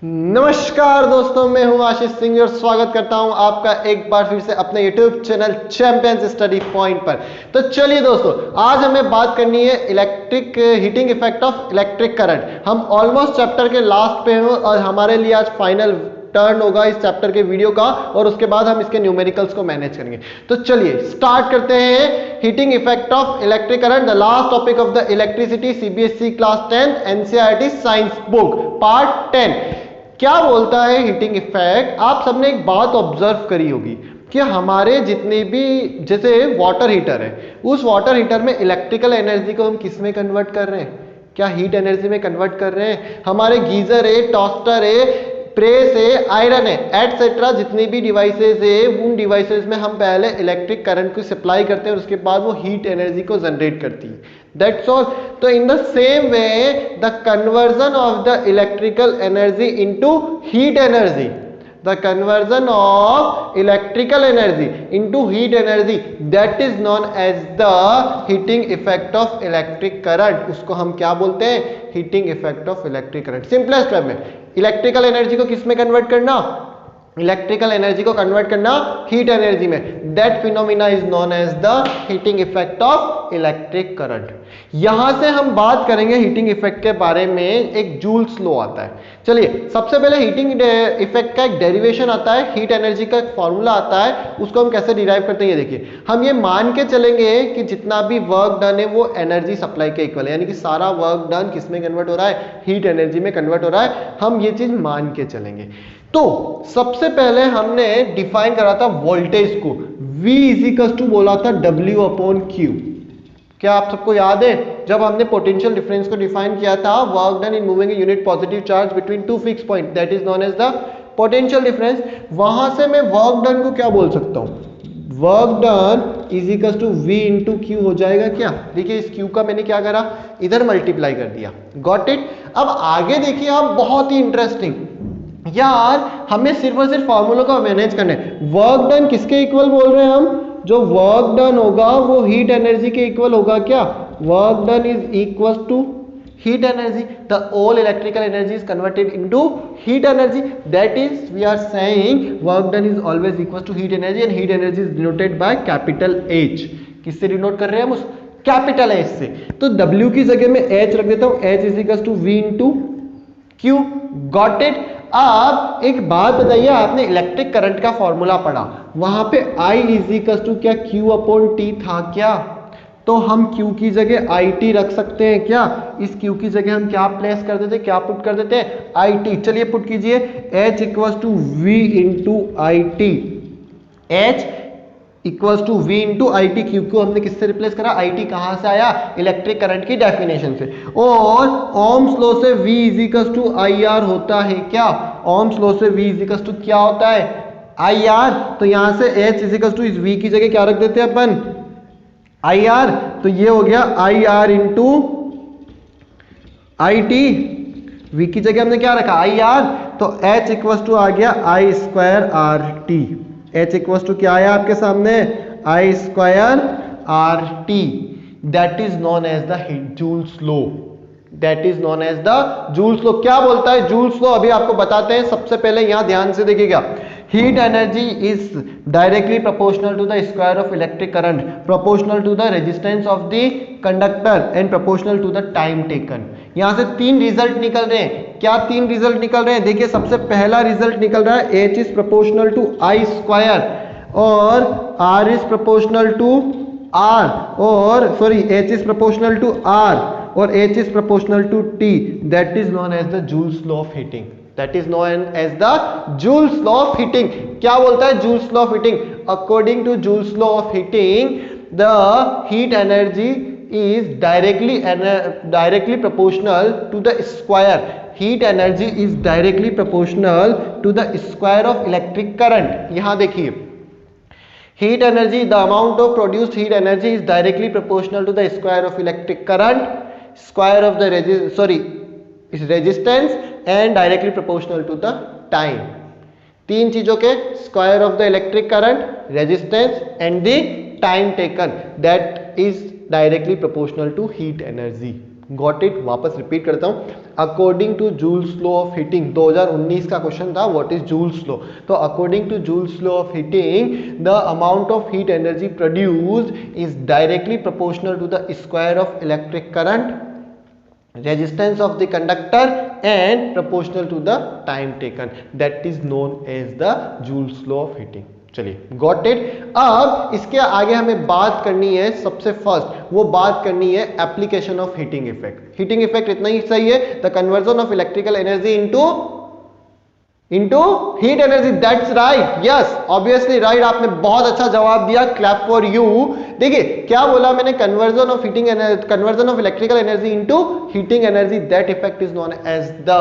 नमस्कार दोस्तों, मैं हूं आशीष सिंह और स्वागत करता हूं आपका एक बार फिर से अपने YouTube channel champions study point पर। तो चलिए दोस्तों, आज हमें बात करनी है electric heating effect of electric current. हम ऑलमोस्ट चैप्टर के लास्ट पे हैं और हमारे लिए आज फाइनल टर्न होगा इस चैप्टर के वीडियो का, और उसके बाद हम इसके न्यूमेरिकल्स को मैनेज करेंगे। तो चलिए स्टार्ट करते हैं। Heating effect of electric current, the last topic of the electricity, CBSE class 10 NCERT science book, part 10। क्या बोलता है हीटिंग इफेक्ट? आप सबने एक बात ऑब्जर्व करी होगी कि हमारे जितने भी जैसे वाटर हीटर है, उस वाटर हीटर में इलेक्ट्रिकल एनर्जी को हम किस में कन्वर्ट कर रहे हैं? क्या हीट एनर्जी में कन्वर्ट कर रहे हैं? हमारे गीजर है, टोस्टर है, प्रेस है, आयरन है, एटसेट्रा जितनी भी डिवाइसेस है, उन डिवाइसेस में हम पहले इलेक्ट्रिक करंट को सप्लाई करते हैं और उसके बाद वो हीट एनर्जी को जनरेट करती है। That's all. So in the same way, the conversion of the electrical energy into heat energy, the conversion of electrical energy into heat energy, that is known as the heating effect of electric current. उसको हम क्या बोलते हैं? heating effect of electric current. Simplest way में electrical energy को किस में convert करना? इलेक्ट्रिकल एनर्जी को कन्वर्ट करना हीट एनर्जी में। That phenomena is known as the heating effect of electric current. यहां से हम बात करेंगे हीटिंग इफेक्ट के बारे में। एक जूल्स लॉ आता है। चलिए सबसे पहले हीटिंग इफेक्ट का एक डेरिवेशन आता है, हीट एनर्जी का एक फॉर्मूला आता है, उसको हम कैसे डिराइव करते हैं ये देखिए। हम ये मान के चलेंगे कि जितना भी वर्क डन है वो एनर्जी सप्लाई के इक्वल है, यानी कि सारा वर्क डन किस में कन्वर्ट हो रहा है? हीट एनर्जी में कन्वर्ट हो रहा है। हम ये चीज मान के चलेंगे। तो सबसे पहले हमने डिफाइन करा था वोल्टेज को, V इजिकल्स टू बोला था W अपॉन Q। क्या आप सबको याद है जब हमने पोटेंशियल डिफरेंस को डिफाइन किया था? Work done in moving unit positive charge between two fix point, that is known as the potential difference. वहां से मैं वर्क डन को क्या बोल सकता हूं? Work done is equal to V into Q हो जाएगा। क्या देखिए, इस Q का मैंने क्या करा? इधर मल्टीप्लाई कर दिया। Got it? अब आगे देखिए आप, बहुत ही इंटरेस्टिंग यार, हमें सिर्फ और सिर्फ फॉर्मूला को मैनेज करना है। वर्क डन किसके इक्वल बोल रहे हैं हम? जो वर्क डन होगा वो हीट एनर्जी के इक्वल होगा। क्या work done is equal to heat energy? The all electrical energy is converted into heat energy, that is we are saying work done is always equal to heat energy, and heat energy is denoted by capital H। किससे denote कर रहे हैं हम? उस capital H से। तो W की जगह में H रख देता हूं, H is equal to V into Q। Got it? अब एक बात बताइए, आपने इलेक्ट्रिक करंट का फॉर्मूला पढ़ा, वहां पे I इज इक्वल टू क्या Q अपॉन T था क्या? तो हम Q की जगह IT रख सकते हैं क्या? इस Q की जगह हम क्या प्लेस कर देते, क्या पुट कर देते हैं? IT। चलिए पुट कीजिए, H equal to V into IT। H equals to V into IT। Q को हमने किससे रिप्लेस करा? IT कहां से आया? इलेक्ट्रिक करंट की डेफिनेशन से। और ओम्स लॉ से V is equals to IR होता है क्या? ओम्स लॉ से V इज इक्वल्स टू क्या होता है? IR। तो यहां से H इज इक्वल्स टू इस V की जगह क्या रख देते हैं अपन? IR। तो ये हो गया IR इंटू IT। V की जगह हमने क्या रखा? IR। तो H इक्वल्स टू आ गया I square RT। H equals to क्या आया आपके सामने? I square RT। That is known as the Joule's law. That is known as the Joule's law. क्या बोलता है जूल्स लॉ? अभी आपको बताते हैं। सबसे पहले यहां ध्यान से देखिएगा, heat energy is directly proportional to the square of electric current, proportional to the resistance of the conductor and proportional to the time taken. यहां से तीन रिजल्ट निकल रहे हैं। क्या तीन रिजल्ट निकल रहे हैं? देखिए, सबसे पहला रिजल्ट निकल रहा है H is proportional to I square, और R is proportional to R, और sorry H is proportional to R और H is proportional to T। That is known as the Joule's law of heating. That is known as the Joule's law of heating। क्या बोलता है Joule's law of heating? According to Joule's law of heating, the heat energy is directly proportional to the square. Heat energy is directly proportional to the square of electric current। यहां देखिए, heat energy, the amount of produced heat energy is directly proportional to the square of electric current, square of the resistance and directly proportional to the time। तीन चीजों के square of the electric current, resistance and the time taken, that is directly proportional to heat energy. Got it? वापस repeat करता हूं, according to Joule's law of heating, 2019 का question था, what is Joule's law? तो according to Joule's law of heating the amount of heat energy produced is directly proportional to the square of electric current, resistance of the conductor and proportional to the time taken. That is known as the Joule's law of heating. चलिए got it. अब इसके आगे हमें बात करनी है, सबसे first वो बात करनी है application of heating effect. Heating effect इतना ही सही है, the conversion of electrical energy into heat energy. That's right, yes obviously right, आपने बहुत अच्छा जवाब दिया, क्लैप फॉर यू। देखिए क्या बोला मैंने, conversion of heating energy, conversion of electrical energy into heating energy, that effect is known as the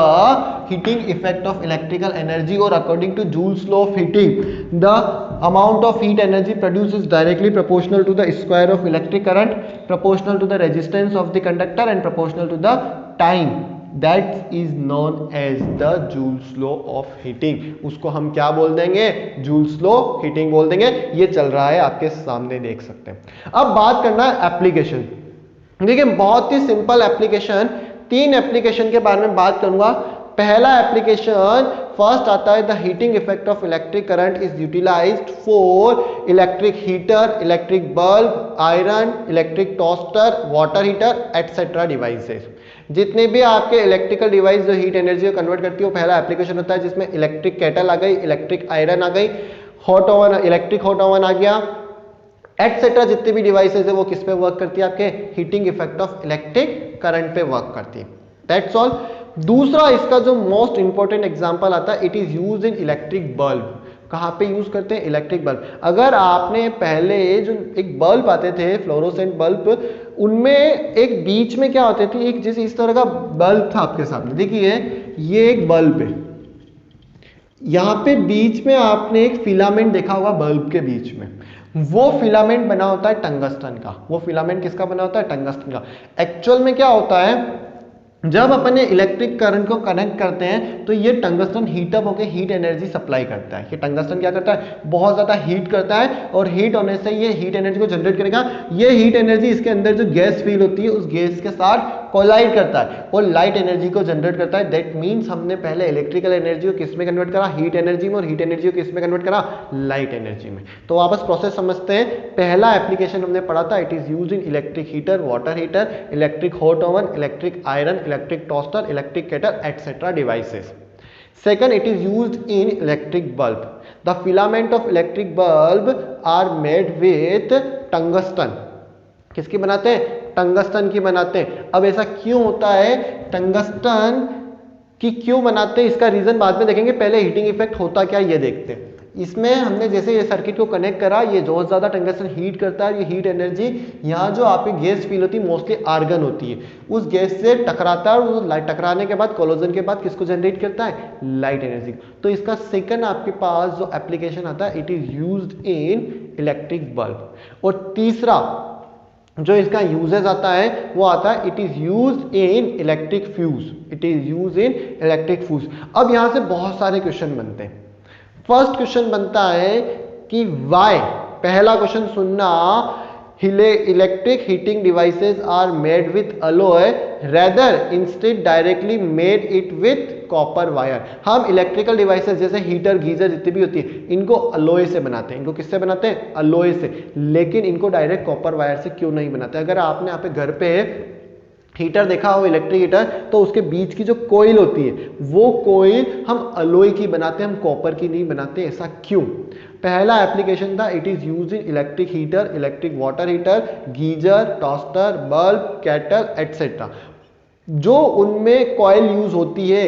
heating effect of electrical energy. और according to Joule's law of heating the amount of heat energy produced is directly proportional to the square of electric current, proportional to the resistance of the conductor and proportional to the time. That is known as the Joule's law of heating. उसको हम क्या बोल देंगे? Joule's law heating बोल देंगे। ये चल रहा है आपके सामने, देख सकते हैं। अब बात करना है एप्लीकेशन। देखिए बहुत ही सिंपल एप्लीकेशन, 3 एप्लीकेशन के बारे में बात करूंगा। पहला एप्लीकेशन फर्स्ट आता है, the heating effect of electric current is utilized for electric heater, electric bulb, iron, electric toaster, water heater etcetera devices. जितने भी आपके इलेक्ट्रिकल डिवाइस जो हीट एनर्जी को कन्वर्ट करती है, वो पहला एप्लीकेशन होता है, जिसमें इलेक्ट्रिक केटल आ गई, इलेक्ट्रिक आयरन आ गई, hot oven, electric hot oven आ गया, एटसेट्रा। जितने भी डिवाइसेस है वो किस पे वर्क करती है? आपके heating effect of electric current पे वर्क करती है। That's all. दूसरा इसका जो मोस्ट इंपॉर्टेंट एग्जांपल आता है, it is used in electric bulb. कहां पे यूज करते हैं? Electric bulb. अगर आपने पहले जो एक बल्ब आते थे फ्लोरोसेंट बल्ब, उनमें एक बीच में क्या होते थे, एक जैसे इस तरह का बल्ब था आपके सामने, देखिए ये एक बल्ब है, यहां पे बीच में आपने एक फिलामेंट देखा होगा बल्ब के बीच में, वो फिलामेंट बना होता है टंगस्टन का। वो फिलामेंट किसका बना होता है? टंगस्टन का। एक्चुअल में क्या होता है, जब अपन इलेक्ट्रिक करंट को कनेक्ट करते हैं तो ये टंगस्टन हीटअप होकर हीट एनर्जी सप्लाई करता है। ये टंगस्टन क्या करता है? बहुत ज्यादा हीट करता है, और हीट होने से ये हीट एनर्जी को जनरेट करेगा। ये हीट एनर्जी इसके अंदर जो गैस फील होती है, उस गैस के साथ कोलाइड करता है और लाइट एनर्जी को जनरेट करता है। दैट मीन्स हमने पहले इलेक्ट्रिकल एनर्जी को किस में कन्वर्ट करा? हीट एनर्जी में। और हीट एनर्जी को किस में कन्वर्ट करा? लाइट एनर्जी में। तो वापस प्रोसेस समझते हैं। पहला एप्लीकेशन हमने पढ़ा था, it is used in electric heater, water heater, electric hot oven, electric iron, electric toaster, electric kettle etcetera devices. Second, it is used in electric bulb. The filament of electric bulb are made with tungsten. किसकी बनाते हैं? Tungsten की बनाते हैं। अब ऐसा क्यों होता है? टंगस्टन की क्यों बनाते हैं, इसका रीजन बाद में देखेंगे, पहले हीटिंग इफेक्ट होता क्या ये देखते हैं। इसमें हमने जैसे ये सर्किट को कनेक्ट करा, ये बहुत ज्यादा टंगस्टन हीट करता है। ये हीट एनर्जी यहाँ जो आपकी गैस फील होती है, मोस्टली आर्गन होती है, उस गैस से टकराता है, और लाइट टकराने के बाद कोलोजन के बाद किसको जनरेट करता है? Light energy. तो इसका सेकंड आपके पास जो एप्लीकेशन आता है, it is used in electric bulb. और तीसरा जो इसका यूजेस आता है वो आता है, it is used in electric fuse. It is used in electric fuse. अब यहां से बहुत सारे क्वेश्चन बनते हैं। फर्स्ट क्वेश्चन बनता है कि वाई, पहला क्वेश्चन सुनना, electric heating devices are made with alloy rather instead directly made it with copper wire. हम इलेक्ट्रिकल डिवाइसेस जैसे हीटर, गीजर जितनी भी होती है, इनको अलॉय से बनाते हैं। इनको किससे बनाते हैं? अलॉय से। लेकिन इनको डायरेक्ट कॉपर वायर से क्यों नहीं बनाते? अगर आपने यहाँ पे घर पे हीटर देखा हो, इलेक्ट्रिक हीटर, तो उसके बीच की जो कोयल होती है, वो कोयल हम अलॉय की बनाते हैं, हम कॉपर की नहीं बनाते। ऐसा क्यों? पहला एप्लीकेशन था, it is used in electric heater, electric water heater, geyser, toaster, bulb, kettle etcetera. जो उनमें कॉइल यूज होती है,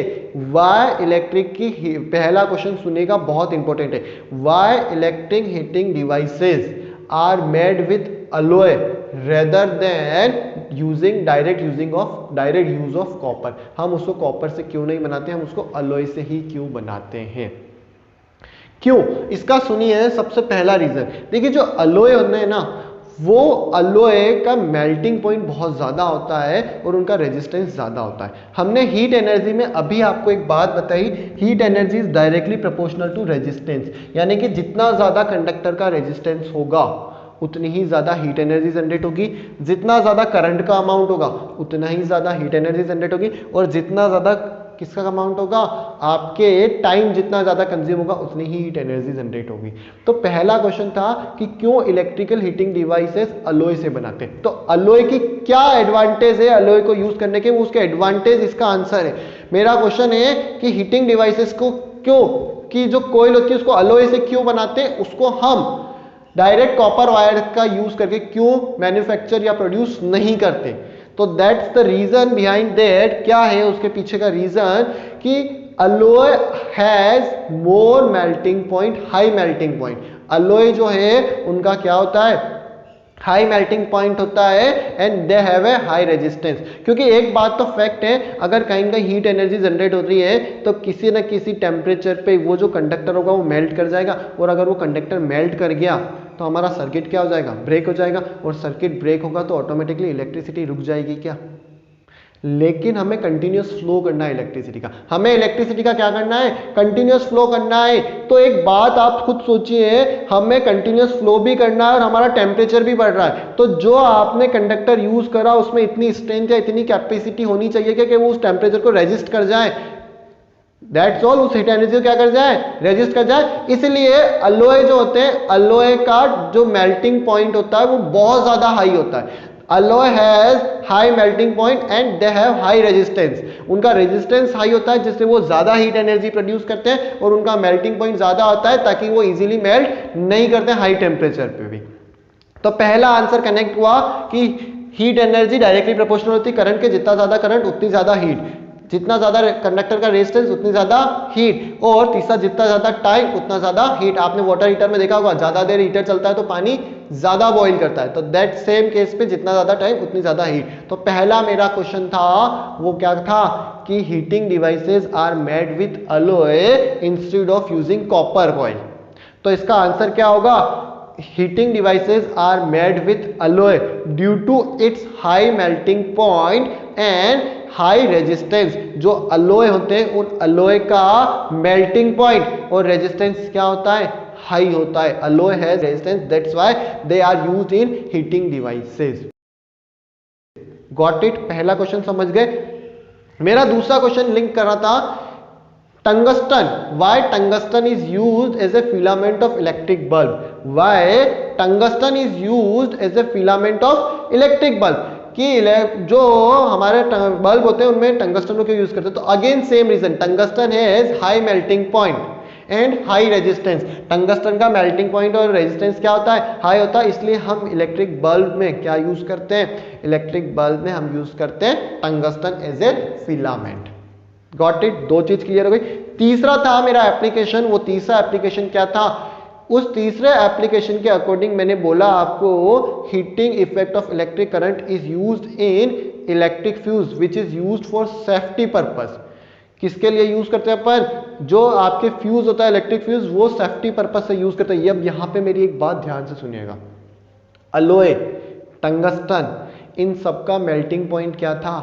वाई इलेक्ट्रिक की, पहला क्वेश्चन सुनेगा, बहुत इंपॉर्टेंट है, why electric heating devices are made with alloy rather than using direct use of copper. हम उसको कॉपर से क्यों नहीं बनाते, हम उसको अलॉय से ही क्यों बनाते हैं? क्यों? इसका सुनिए सबसे पहला रीजन। देखिए जो अलॉय होते हैं ना, वो अलॉय का मेल्टिंग पॉइंट बहुत ज्यादा होता है और उनका रेजिस्टेंस ज्यादा होता है। हमने हीट एनर्जी में अभी आपको एक बात बताई, heat energy is directly proportional to resistance, यानी कि जितना ज्यादा कंडक्टर का रेजिस्टेंस होगा उतनी ही ज्यादा हीट एनर्जी जनरेट होगी, जितना ज्यादा करंट का अमाउंट होगा उतना ही ज्यादा हीट एनर्जी जनरेट होगी, और जितना ज्यादा किसका अमाउंट होगा, आपके टाइम जितना ज्यादा कंज्यूम होगा उतनी ही हीट एनर्जी जनरेट होगी। तो पहला क्वेश्चन था कि क्यों इलेक्ट्रिकल हीटिंग डिवाइसेस अलॉय से बनाते हैं। तो अलॉय की क्या एडवांटेज है अलॉय को यूज करने के, वो उसके एडवांटेज इसका आंसर है। मेरा क्वेश्चन है कि हीटिंग डिवाइसेस को क्यों, कि जो कोयल होती है उसको अलॉय से क्यों बनाते हैं, उसको हम डायरेक्ट कॉपर वायर का यूज करके क्यों मैन्युफैक्चर या प्रोड्यूस नहीं करते। तो that's the reason behind that, क्या है उसके पीछे का रीजन, कि alloy has more melting point, high melting point. Alloy जो है उनका क्या होता है, हाई मेल्टिंग पॉइंट होता है, and they have a high resistance. क्योंकि एक बात तो फैक्ट है, अगर कहीं कहीं हीट एनर्जी जनरेट हो रही है तो किसी न किसी टेम्परेचर पे वो जो कंडक्टर होगा वो मेल्ट कर जाएगा, और अगर वो कंडक्टर मेल्ट कर गया तो हमारा सर्किट क्या हो जाएगा, ब्रेक हो जाएगा, और सर्किट ब्रेक होगा तो ऑटोमेटिकली इलेक्ट्रिसिटी रुक जाएगी क्या। लेकिन हमें कंटिन्यूस फ्लो करना है इलेक्ट्रिसिटी का, हमें इलेक्ट्रिसिटी का क्या करना है, कंटिन्यूस फ्लो करना है। तो एक बात आप खुद सोचिए, हमें कंटिन्यूस फ्लो भी करना है और हमारा टेम्परेचर भी बढ़ रहा है, तो जो आपने कंडक्टर यूज करा उसमें इतनी स्ट्रेंथ या इतनी कैपेसिटी होनी चाहिए कि वो उस टेम्परेचर को रेजिस्ट कर जाए, दैट्स ऑल, उस हीट एनर्जी को क्या कर जाए, रेजिस्ट कर जाए। इसलिए अलॉय जो होते हैं, अलॉय का जो मेल्टिंग पॉइंट होता है वो बहुत ज्यादा हाई होता है। Alloy has high melting point and they have high resistance, उनका रेजिस्टेंस हाई होता है जिससे वो ज्यादा हीट एनर्जी प्रोड्यूस करते हैं, और उनका मेल्टिंग पॉइंट ज्यादा होता है ताकि वो इजीली मेल्ट नहीं करते हाई टेम्परेचर पे भी। तो पहला आंसर कनेक्ट हुआ कि हीट एनर्जी डायरेक्टली प्रोपोर्शनल होती है करंट के, जितना ज्यादा करंट उतनी ज्यादा हीट, जितना ज्यादा कंडक्टर का रेजिस्टेंस उतनी ज्यादा हीट, और तीसरा जितना ज्यादा टाइम उतना ज्यादा हीट। आपने वाटर हीटर में देखा होगा, ज्यादा देर हीटर चलता है तो पानी ज्यादा बॉईल करता है, तो दैट सेम केस पे जितना ज्यादा टाइम उतनी ज्यादा हीट। तो पहला मेरा क्वेश्चन था वो क्या था, कि heating devices are made with alloy instead of using copper coil. तो इसका आंसर क्या होगा, heating devices are made with alloy due to its high melting point and high resistance। जो alloy होते हैं उन alloy का melting point और resistance क्या होता है, हाई होता है। alloy has resistance, that's why they are used in heating devices। got it, पहला क्वेश्चन समझ गए। मेरा दूसरा क्वेश्चन लिंक कर रहा था tungsten, why tungsten is used as a filament of electric bulb, why tungsten is used as a filament of electric bulb, कि जो हमारे बल्ब होते हैं उनमें टंगस्टन को क्यों यूज करते हैं। तो again same reason, tungsten has high melting point and high resistance. Tungsten का मेल्टिंग पॉइंट और रेजिस्टेंस क्या होता है, हाई होता है, इसलिए हम इलेक्ट्रिक बल्ब में क्या यूज करते हैं, इलेक्ट्रिक बल्ब में हम यूज करते हैं tungsten as a filament. Got it, दो चीज क्लियर हो गई। तीसरा था मेरा एप्लीकेशन, वो तीसरा एप्लीकेशन क्या था, उस तीसरे एप्लीकेशन के अकॉर्डिंग मैंने बोला आपको, heating effect of electric current is used in electric fuse which is used for safety purpose. किसके लिए यूज करते हैं अपन, जो आपके फ्यूज होता है इलेक्ट्रिक फ्यूज, वो सेफ्टी पर्पस से यूज करते हैं। अब यहां पे मेरी एक बात ध्यान से सुनिएगा, अलॉय, टंगस्टन, इन सबका मेल्टिंग पॉइंट क्या था,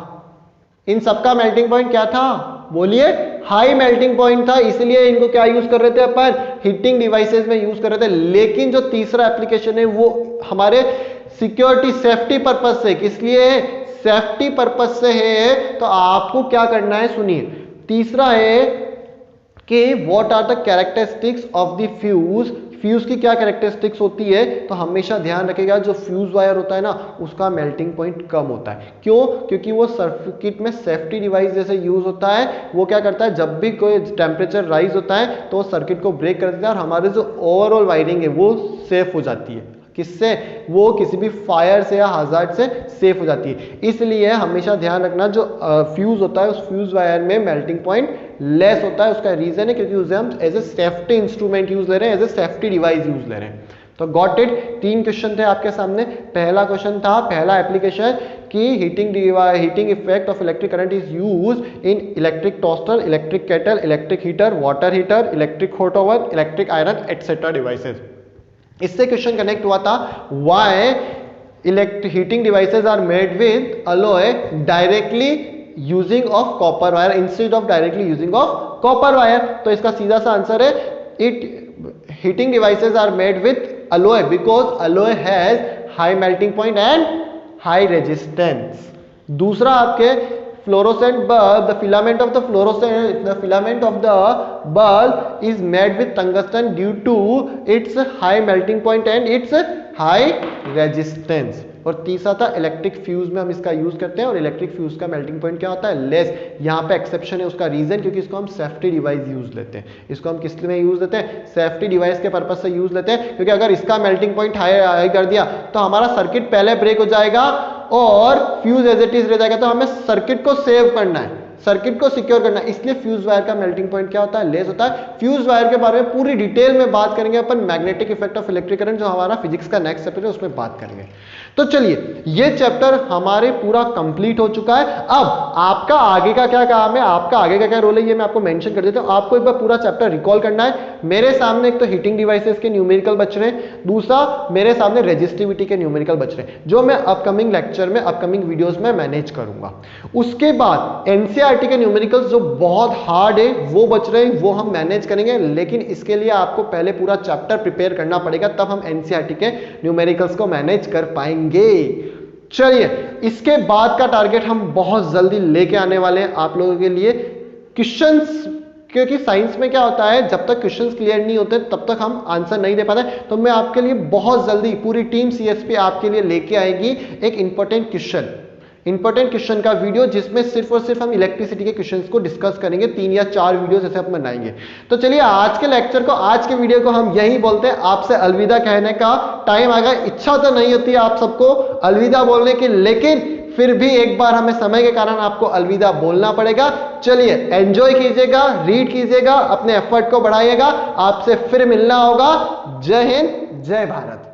इन सबका मेल्टिंग पॉइंट क्या था, बोलिए, हाई मेल्टिंग पॉइंट था, इसलिए इनको क्या यूज कर रहे थे अपन, हीटिंग डिवाइसेस में यूज कर रहे थे। लेकिन जो तीसरा एप्लीकेशन है वो हमारे सिक्योरिटी सेफ्टी पर्पस से, किस लिए, सेफ्टी पर्पस से है। तो आपको क्या करना है, सुनिए, तीसरा है कि what are the characteristics of the fuse, fuse की क्या कैरेक्टरिस्टिक्स होती है। तो हमेशा ध्यान रखिएगा जो फ्यूज वायर होता है ना उसका मेल्टिंग पॉइंट कम होता है। क्यों, क्योंकि वो सर्किट में सेफ्टी डिवाइस जैसे यूज होता है। वो क्या करता है, जब भी कोई टेम्परेचर राइज होता है तो वो सर्किट को ब्रेक कर देता है और हमारे जो ओवरऑल वायरिंग है वो सेफ हो जाती है। किससे, वो किसी भी फायर से या हजार्ड से सेफ हो जाती है। इसलिए हमेशा ध्यान रखना जो फ्यूज होता है उस फ्यूज वायर में मेल्टिंग पॉइंट लेस होता है। उसका रीजन है क्योंकि उसे हम as a safety instrument use ले रहे हैं, as a safety device use ले रहे हैं। तो गॉट इट, तीन क्वेश्चन थे आपके सामने। पहला क्वेश्चन था, पहला एप्लीकेशन कि heating effect of electric current is use in electric toaster, electric kettle, electric heater, water heater, electric hot oven, electric iron etcetera devices. इससे क्वेश्चन कनेक्ट हुआ था, why heating devices are made with alloy directly using of copper wire instead of directly using of copper wire. तो इसका सीधा सा answer है, it heating devices are made with alloy because alloy has high melting point and high resistance. दूसरा आपके fluorescent bulb, the filament of the bulb is made with tungsten due to its high melting point and its high resistance. और तीसरा था electric fuse में हम इसका use करते हैं और इलेक्ट्रिक फ्यूज का मेल्टिंग पॉइंट क्या होता है, लेस. यहाँ पे एक्सेप्शन है, उसका रीजन क्योंकि इसको हम सेफ्टी डिवाइस यूज लेते हैं. इसको हम किस में यूज लेते हैं, सेफ्टी डिवाइस के पर्पज से यूज लेते हैं, क्योंकि अगर इसका मेल्टिंग पॉइंट हाई कर दिया तो हमारा सर्किट पहले ब्रेक हो जाएगा और फ्यूज एज इट इज रह जाएगा. तो हमें सर्किट को सेव करना है, सर्किट को सिक्योर करना है, इसलिए फ्यूज वायर का मेल्टिंग पॉइंट क्या होता है, लेस होता है. फ्यूज वायर के बारे में पूरी डिटेल में बात करेंगे अपन, magnetic effect of electric current, जो हमारा फिजिक्स का नेक्स्ट चैप्टर है उसमें बात करेंगे. तो चलिए ये चैप्टर हमारे पूरा कंप्लीट हो चुका है. अब आपका आगे का क्या काम है, आपका आगे का क्या रोल है, ये मैं आपको मेंशन कर देता हूं. आपको एक बार पूरा चैप्टर रिकॉल करना है. मेरे सामने एक तो हीटिंग डिवाइसेस के न्यूमेरिकल बच रहे हैं, दूसरा मेरे सामने रेजिस्टिविटी के न्यूमेरिकल बच रहे हैं, जो मैं अपकमिंग लेक्चर में, अपकमिंग वीडियोस में मैनेज करूंगा. उसके बाद एनसीईआरटी के न्यूमेरिकल्स जो बहुत हार्ड है वो बच रहे हैं, वो हम मैनेज करेंगे. लेकिन इसके लिए आपको पहले पूरा चैप्टर प्रिपेयर करना पड़ेगा, तब हम एनसीईआरटी के न्यूमेरिकल्स को मैनेज कर पाएंगे. चलिए इसके बाद का टारगेट हम बहुत जल्दी लेके आने वाले हैं आप लोगों के लिए, क्वेश्चंस. क्योंकि साइंस में क्या होता है, जब तक क्वेश्चंस क्लियर नहीं होते तब तक हम आंसर नहीं दे पाते. तो मैं आपके लिए बहुत जल्दी, पूरी टीम सीएसपी आपके लिए लेके आएगी एक इंपॉर्टेंट क्वेश्चन का वीडियो, जिसमें सिर्फ और सिर्फ हम इलेक्ट्रिसिटी के क्वेश्चंस को डिस्कस करेंगे. 3 या 4 वीडियोस ऐसे हम बनाएंगे. तो चलिए आज के लेक्चर को, आज के वीडियो को हम यही बोलते हैं. आपसे अलविदा कहने का टाइम आ गया. इच्छा तो नहीं होती आप सबको अलविदा बोलने की, लेकिन फिर भी एक बार हमें समय के कारण आपको अलविदा बोलना पड़ेगा. चलिए एंजॉय कीजिएगा, रीड कीजिएगा, अपने एफर्ट को बढ़ाइएगा. आपसे फिर मिलना होगा. जय हिंद, जय भारत.